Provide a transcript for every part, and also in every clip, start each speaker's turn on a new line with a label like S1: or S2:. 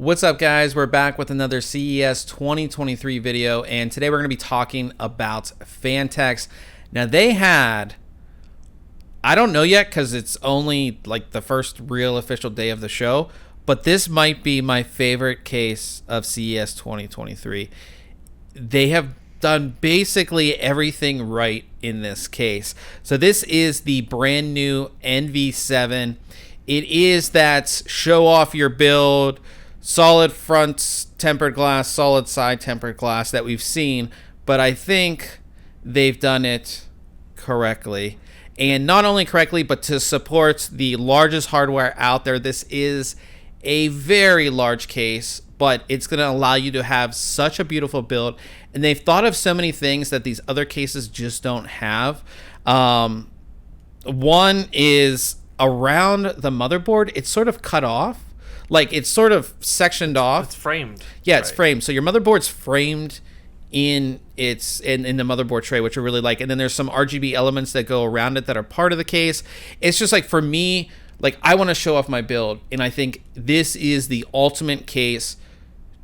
S1: What's up, guys? We're back with another CES 2023 video, and today we're going to be talking about Phanteks. Now, they had, I don't know yet because it's only like the first real official day of the show, but this might be my favorite case of CES 2023. They have done basically everything right in this case. So this is the brand new NV7. It is that show off your build, solid front tempered glass, solid side tempered glass that we've seen, but I think they've done it correctly. And not only correctly, but to support the largest hardware out there. This is a very large case, but it's going to allow you to have such a beautiful build. And they've thought of so many things that these other cases just don't have. One is around the motherboard, it's sort of cut off. Like, it's sort of sectioned off.
S2: It's framed.
S1: Yeah, it's framed. So your motherboard's framed in the motherboard tray, which I really like. And then there's some RGB elements that go around it that are part of the case. It's just like, for me, like, I want to show off my build, and I think this is the ultimate case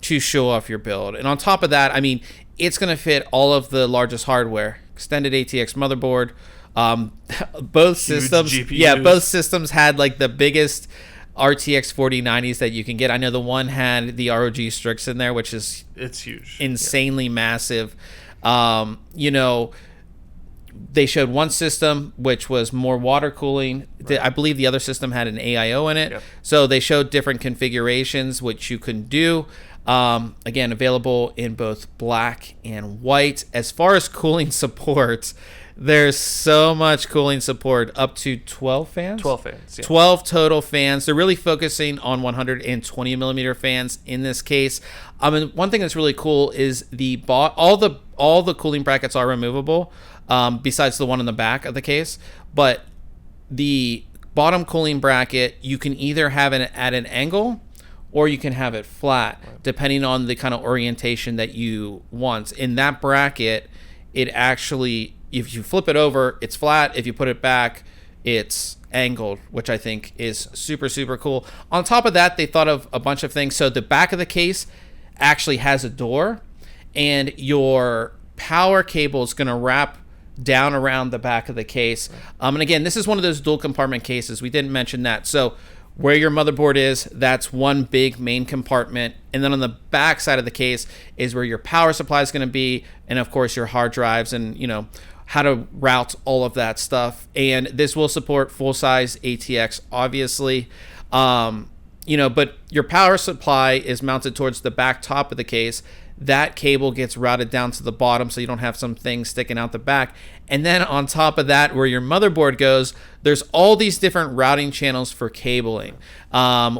S1: to show off your build. And on top of that, I mean, it's going to fit all of the largest hardware. Extended ATX motherboard. Both systems,
S2: GPUs.
S1: Yeah, both systems had like the biggest RTX 4090s that you can get. I know the one had the ROG Strix in there, which is
S2: it's huge,
S1: insanely massive. You know, they showed one system which was more water cooling. Right. I believe the other system had an AIO in it. Yep. So they showed different configurations which you can do. Again, available in both black and white. As far as cooling support, there's so much cooling support, up to 12 fans?
S2: 12 fans, yeah.
S1: 12 total fans. They're really focusing on 120 millimeter fans in this case. And one thing that's really cool is all the cooling brackets are removable, besides the one in the back of the case. But the bottom cooling bracket, you can either have it at an angle or you can have it flat, depending on the kind of orientation that you want. In that bracket, it actually, if you flip it over, it's flat. If you put it back, it's angled, which I think is super, super cool. On top of that, they thought of a bunch of things. So the back of the case actually has a door, and your power cable is going to wrap down around the back of the case. And again, this is one of those dual compartment cases. We didn't mention that. So where your motherboard is, that's one big main compartment. And then on the back side of the case is where your power supply is going to be, and of course your hard drives, and you know how to route all of that stuff. And this will support full-size ATX, obviously. You know, but your power supply is mounted towards the back top of the case. That cable gets routed down to the bottom, so you don't have some things sticking out the back. And then on top of that, where your motherboard goes, there's all these different routing channels for cabling.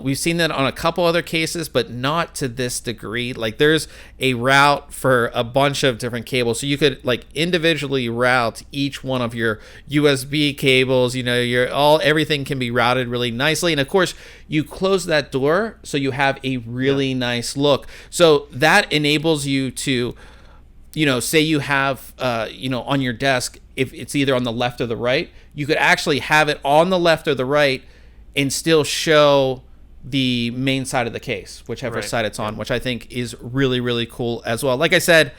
S1: We've seen that on a couple other cases, but not to this degree. Like, there's a route for a bunch of different cables, so you could like individually route each one of your USB cables. You know, everything can be routed really nicely. And of course, you close that door so you have a really nice look. So that enables you to, you know, say you have, you know, on your desk, if it's either on the left or the right, you could actually have it on the left or the right and still show the main side of the case, whichever side it's on, which I think is really, really cool as well. Like I said,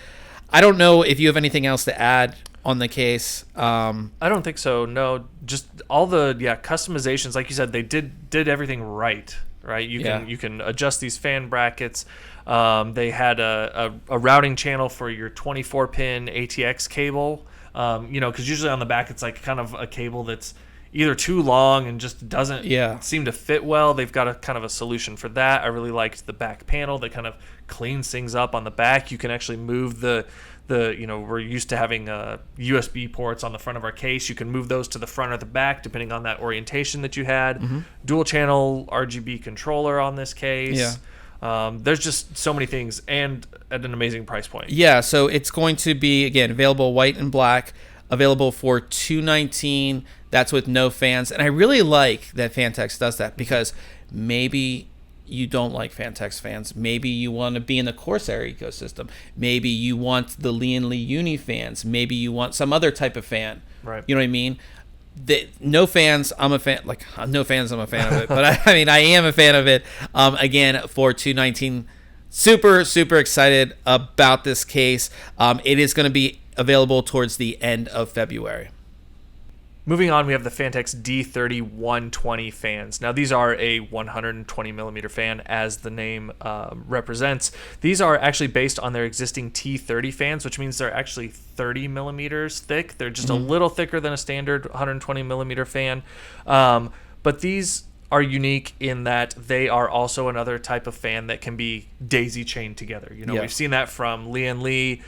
S1: I don't know if you have anything else to add on the case.
S2: I don't think so. No, just all the customizations. Like you said, they did everything right. You can adjust these fan brackets. They had a routing channel for your 24-pin ATX cable. You know, because usually on the back it's like kind of a cable that's either too long and just doesn't seem to fit well. They've got a kind of a solution for that. I really liked the back panel that kind of cleans things up on the back. You can actually move the you know, we're used to having USB ports on the front of our case. You can move those to the front or the back depending on that orientation that you had. Dual channel RGB controller on this case. There's just so many things, and at an amazing price point.
S1: Yeah, so it's going to be, again, available white and black, available for $219. That's with no fans. And I really like that Phanteks does that, because maybe you don't like Phanteks fans. Maybe you want to be in the Corsair ecosystem. Maybe you want the Lee & Lee Uni fans. Maybe you want some other type of fan.
S2: Right.
S1: You know what I mean? no fans, I'm a fan. Like no fans, I'm a fan of it. But I mean, I am a fan of it. Again, for 219, super excited about this case. It is going to be available towards the end of February.
S2: Moving on, we have the Phanteks D30-120 fans. Now, these are a 120 millimeter fan, as the name represents. These are actually based on their existing T30 fans, which means they're actually 30 millimeters thick. They're just a little thicker than a standard 120 millimeter fan. But these are unique in that they are also another type of fan that can be daisy chained together. We've seen that from Lee.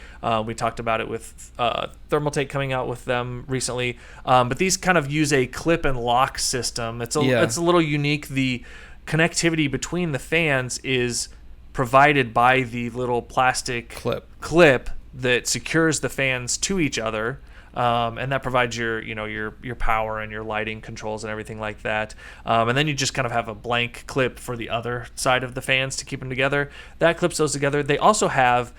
S2: We talked about it with Thermaltake coming out with them recently. But these kind of use a clip and lock system. It's a little unique. The connectivity between the fans is provided by the little plastic clip that secures the fans to each other. And that provides your power and your lighting controls and everything like that. And then you just kind of have a blank clip for the other side of the fans to keep them together. That clips those together. They also have,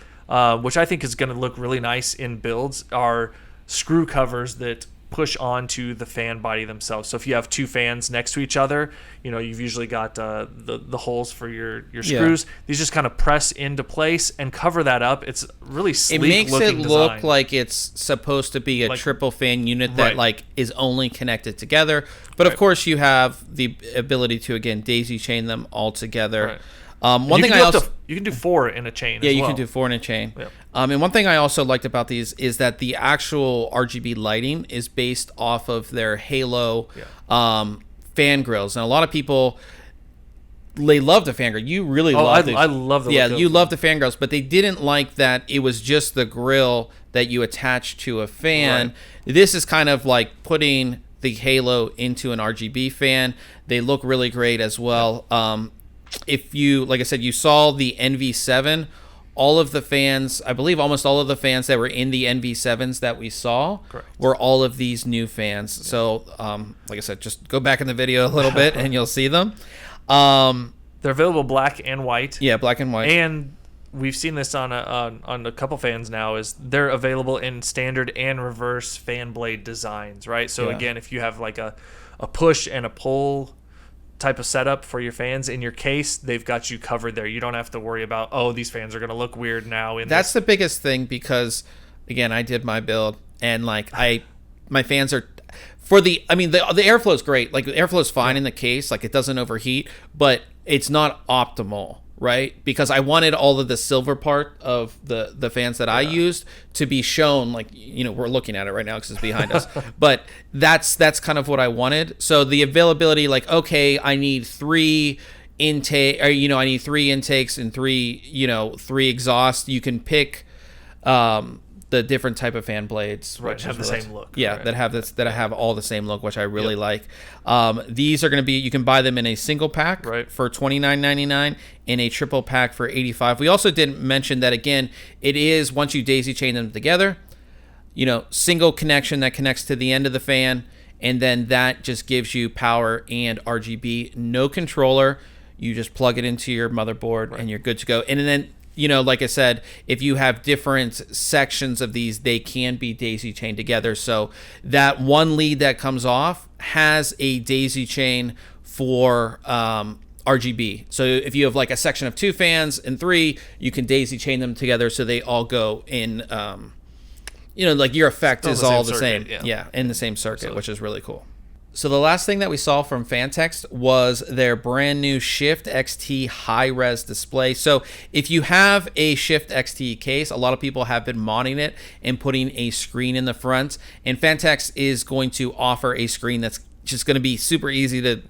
S2: which I think is going to look really nice in builds, are screw covers that push onto the fan body themselves. So if you have two fans next to each other, you've usually got the holes for your screws. These just kind of press into place and cover that up. It's really sleek looking design.
S1: It makes it look like it's supposed to be a triple fan unit that is only connected together. But of course you have the ability to, again, daisy chain them all together. One thing
S2: you can do 4 in a chain.
S1: Yeah, you can do 4 in a chain. Yep. And one thing I also liked about these is that the actual RGB lighting is based off of their Halo fan grills. And a lot of people, they love the fan grill. You really love the.
S2: I love the.
S1: You love the fan grills, but they didn't like that it was just the grill that you attach to a fan. Right. This is kind of like putting the Halo into an RGB fan. They look really great as well. If you, like I said, you saw the NV7, all of the fans, I believe almost all of the fans that were in the NV7s that we saw were all of these new fans. Yeah. So, like I said, just go back in the video a little bit and you'll see them.
S2: They're available black and white.
S1: Yeah, black and white.
S2: And we've seen this on a couple fans now, is they're available in standard and reverse fan blade designs, right? So again, if you have like a push and a pull type of setup for your fans in your case, they've got you covered there. You don't have to worry about, these fans are going to look weird now.
S1: That's the biggest thing, because again, I did my build and like my fans are the airflow is great. Like the airflow is fine in the case, like it doesn't overheat, but it's not optimal, right? Because I wanted all of the silver part of the fans that I used to be shown, like, we're looking at it right now because it's behind us, but that's kind of what I wanted. So the availability, like, okay, I need 3 intake, or I need 3 intakes and 3 exhausts. You can pick the different type of fan blades,
S2: which have the same look.
S1: Yeah, right. that have all the same look, which I really like. These are going to be, you can buy them in a single pack for $29.99 and a triple pack for $85. We also didn't mention that, again, it is, once you daisy chain them together, single connection that connects to the end of the fan, and then that just gives you power and RGB. No controller. You just plug it into your motherboard and you're good to go. And then, like I said, if you have different sections of these, they can be daisy chained together. So that one lead that comes off has a daisy chain for RGB. So if you have like a section of 2 fans and 3, you can daisy chain them together so they all go in, like your effect is all the same. Yeah, in the same circuit, which is really cool. So the last thing that we saw from Phanteks was their brand new Shift XT high-res display. So if you have a Shift XT case, a lot of people have been modding it and putting a screen in the front. And Phanteks is going to offer a screen that's just going to be super easy to,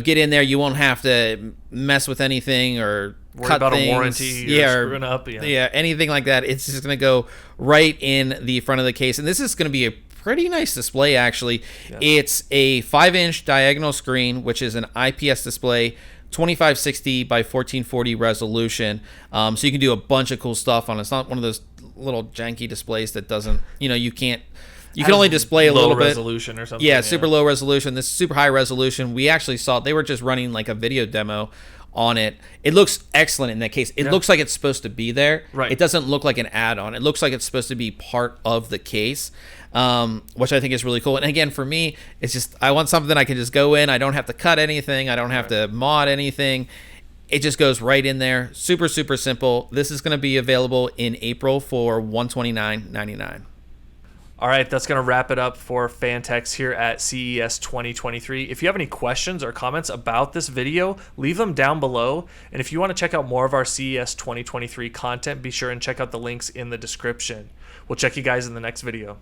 S1: get in there. You won't have to mess with anything or
S2: worry about a warranty or screwing up.
S1: Yeah, anything like that. It's just going to go right in the front of the case. And this is going to be a pretty nice display, actually. Yeah. It's a 5-inch diagonal screen, which is an IPS display, 2560 by 1440 resolution. So you can do a bunch of cool stuff on it. It's not one of those little janky displays that doesn't, you can only display a little bit.
S2: Low resolution or something.
S1: Yeah, super low resolution. This is super high resolution. We actually saw, they were just running like a video demo on it. It looks excellent in that case. It looks like it's supposed to be there.
S2: Right.
S1: It doesn't look like an add-on. It looks like it's supposed to be part of the case, which I think is really cool. And again, for me, it's just I want something I can just go in. I don't have to cut anything. I don't have to mod anything. It just goes right in there. Super, super simple. This is going to be available in April for $129.99.
S2: All right, that's going to wrap it up for Phanteks here at CES 2023. If you have any questions or comments about this video, leave them down below. And if you want to check out more of our CES 2023 content, be sure and check out the links in the description. We'll check you guys in the next video.